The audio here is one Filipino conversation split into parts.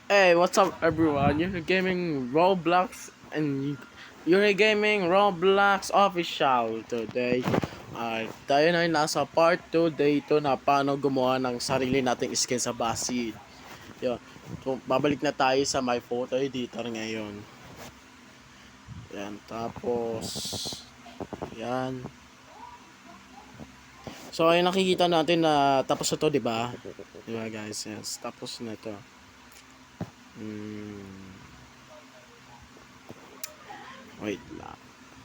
Hey, what's up everyone? You're gaming Roblox and you're gaming Roblox official today. Tayo na nasa part 2 dito na paano gumawa ng sarili nating skin sa Basil. Yun. So, babalik na tayo sa my photo editor ngayon. Yan, tapos yan. So, ayun nakikita natin na tapos na to, 'di ba? 'Di ba, guys? Yes, tapos na to. Wait lang.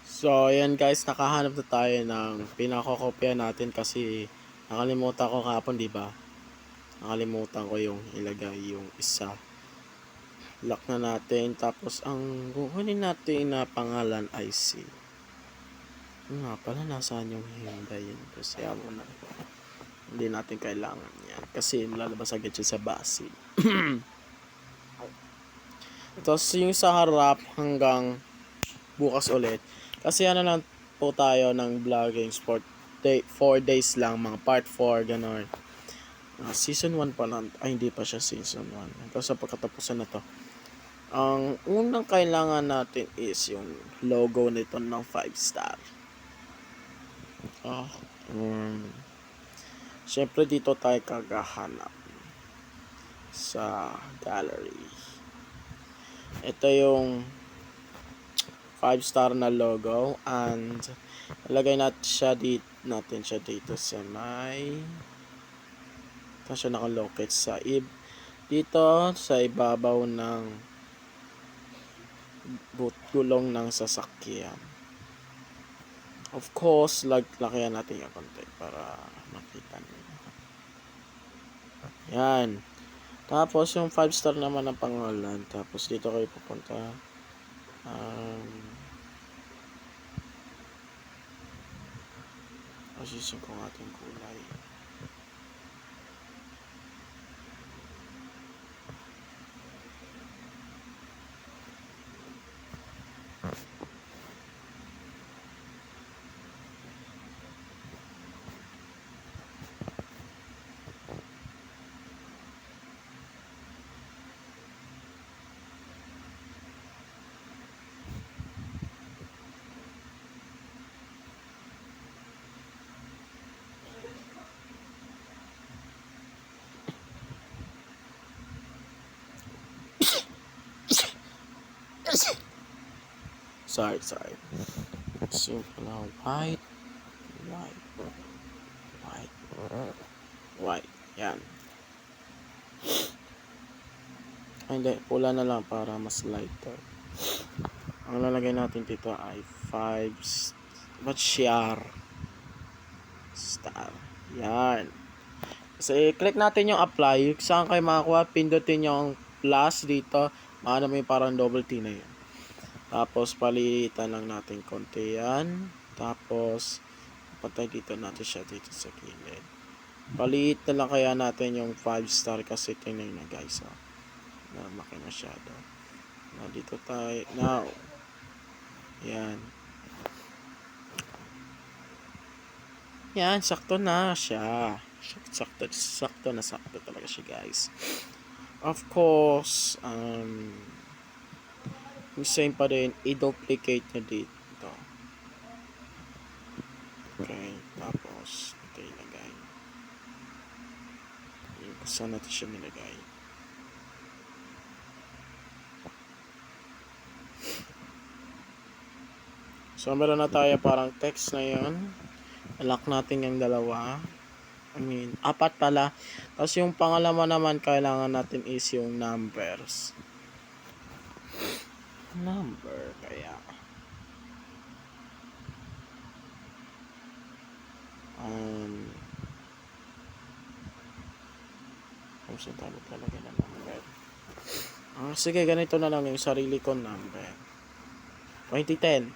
So, ayan guys, nakahanap na tayo ng pinakokopya natin kasi nakalimutan ko kahapon, di ba? Nakalimutan ko yung ilagay yung isa. Lock na natin. Tapos, ang kukunin natin na pangalan ay si... Nga pala, nasaan yung Hyundai yun? Kasi mo na. Hindi natin kailangan yan. Kasi lalabas agad siya sa Basil. Tapos, yung sa harap hanggang bukas ulit. Kasi ano lang po tayo ng vlogging sport 4 days lang, mga part 4 ganon. Season 1 pa lang, ay hindi pa siya season 1. Ito sa pagkatapusan na to. Ang unang kailangan natin is yung logo nito ng 5 star. Syempre dito tayo kagahanap sa gallery. Ito yung 5 star na logo and ilagay natin siya dito sa may siya nakalocate sa dito sa ibabaw ng gulong ng sasakyan. Of course, lakihan natin yung konti para makita niyo. Yan. Tapos yung 5 star naman ang pangalan. Tapos dito kayo pupunta. Asisin ko ang ating kulay. Sorry. Simple lang. White. Yan. Ay, hindi. Pula na lang para mas lighter. Ang lalagay natin dito ay 5 star. Yan. So, i-click natin yung apply. Saan kayo makakuha? Pindutin yung plus dito. Maano may parang double T na yun. Tapos, palitan lang natin konti yan. Tapos, patay dito natin siya dito sa gilid. Paliit na lang kaya natin yung 5 star kasi tingnan na guys. Laki masyado. Dito tayo. Now, yan. Yan, sakto na siya. Sakto talaga siya guys. Of course, yung same pa rin, i-duplicate nyo dito. Okay, tapos, ito ilagay. Saan natin siya nilagay? So, meron na tayo parang text na yun. Lock natin yung dalawa. Apat pala. Tapos yung pangalawa naman, kailangan natin is yung numbers. Kaya. Kung saan tayo talaga na number. Sige, ganito na lang yung sarili ko number. 2010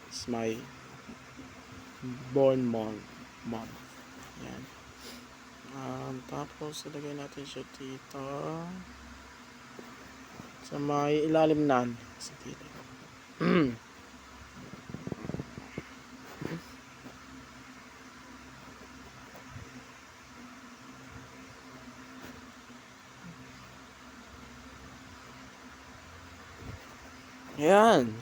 is my born month. Yan. Tapos, ilagay natin siya dito. Sa may ilalim nan. Sa dito. Ayan.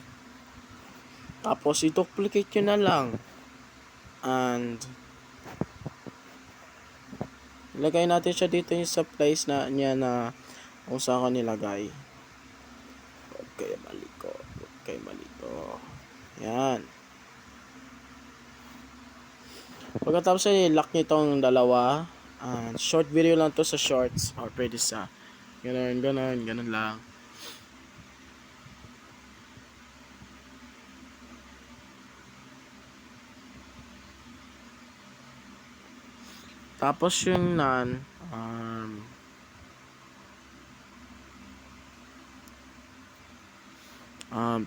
Tapos i-duplicate nyo na lang. And ilagay natin siya dito yung sa place na niya na kung saan ko nilagay. Okay, mali ko. Okay, mali to. Ayan. Pagkatapos ay lock nyo itong dalawa. Short video lang to sa shorts. Or pwede sa ganun lang. Tapos yung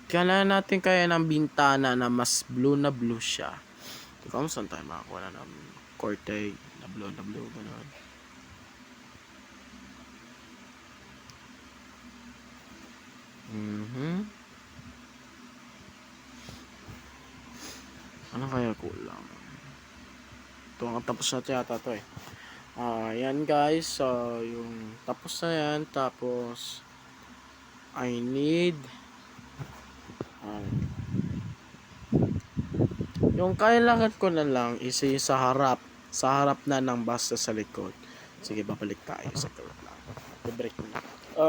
kailangan natin kaya ng bintana na mas blue na blue siya. Kung saan tayo makakuha na ng corte na blue ganun. Ano kaya kulang? Ito ang tapos na yata to eh. Yan guys. So, yung tapos na yan. Tapos, I need yung kailangan ko na lang is sa harap. Sa harap na ng basta sa likod. Sige, babalik tayo sa clip lang. I-break na.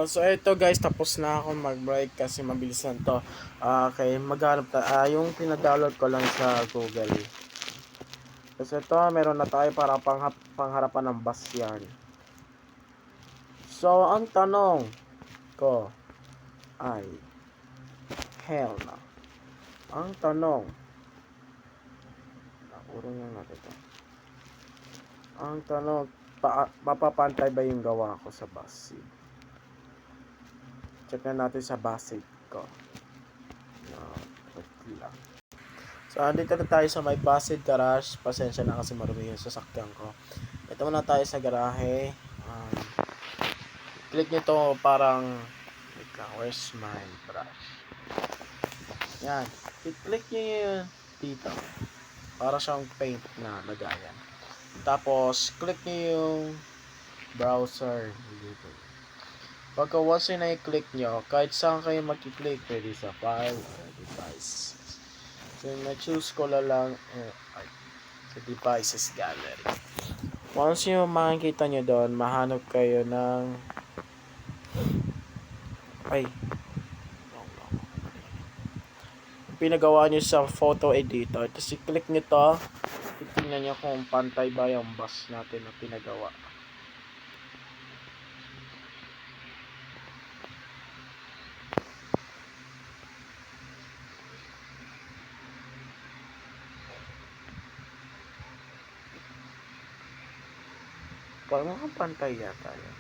So ito guys, tapos na ako mag-break kasi mabilis lang to. Okay, maghanap ta. Yung pinadownload ko lang sa Google. Kasi ito, meron na tayo para pangharapan ng bus yan. So, ang tanong ko ay, hell na. Ang tanong, urong lang natin ito. Ang tanong, mapapantay ba yung gawa ko sa bus? Check na natin sa basic ko. So, andito na tayo sa may Basid Garage. Pasensya na kasi marumi yung sasakyan ko. Ito muna tayo sa garahe. Click nyo to parang, wait lang, where's my brush? Yan. I-click nyo yun dito. Para siyang paint na lagayan. Tapos, click nyo yung browser dito. Pagka once na i-click nyo, kahit saan kayo mag-click, pwede sa file or device. So, na-choose ko lang sa devices gallery. Once yung makikita nyo doon, mahanap kayo ng pinagawa nyo sa photo editor. Tapos i-click nyo to, titingnan nyo kung pantay ba yung bus natin na pinagawa. Parang pantay yata yun.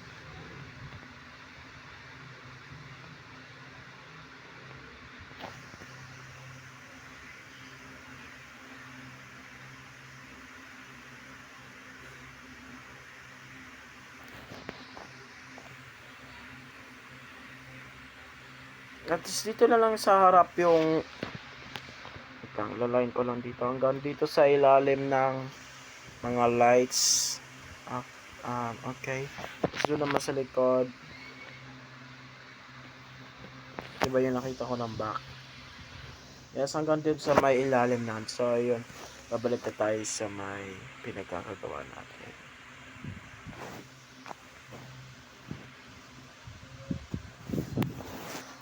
At dito na lang sa harap yung lalayin ko lang dito hanggang dito sa ilalim ng mga lights. Okay. Tapos doon naman sa likod, diba yung nakita ko ng back. Yes, hanggang dito sa may ilalim na. So yun, babalik na tayo sa may pinagkakagawa natin.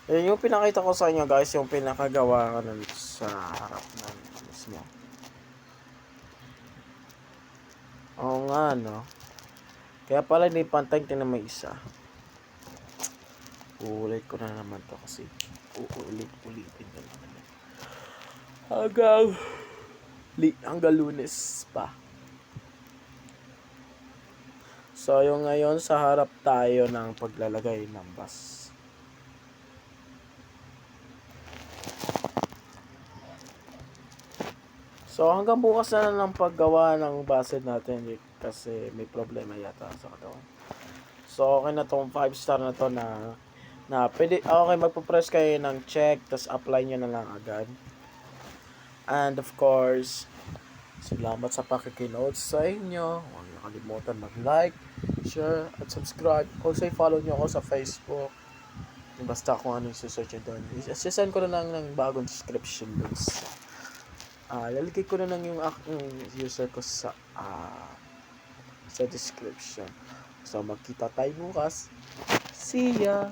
Yung pinakita ko sa inyo guys, yung pinakagawa ko sa harap ng mismo. Oo nga no. Kaya pala hindi pantay, tingnan may isa. Uulit ko na naman to kasi ulitin na naman. Hanggang Lunes pa. So yung ngayon sa harap tayo ng paglalagay ng bus. So hanggang bukas na lang paggawa ng basid natin kasi may problema yata sa katawan. So okay na tong 5 star na to na pwede, okay, magpo-press kayo ng check tapos apply nyo na lang agad. And of course, salamat sa pakikinood sa inyo. Huwag niyo kalimutan mag-like, share, at subscribe. Also follow nyo ako sa Facebook. Basta kung ano yung search nyo doon. Isasend ko na lang ng bagong description doon lalagay ko na lang yung user ko sa description. So magkita tayo bukas. See ya!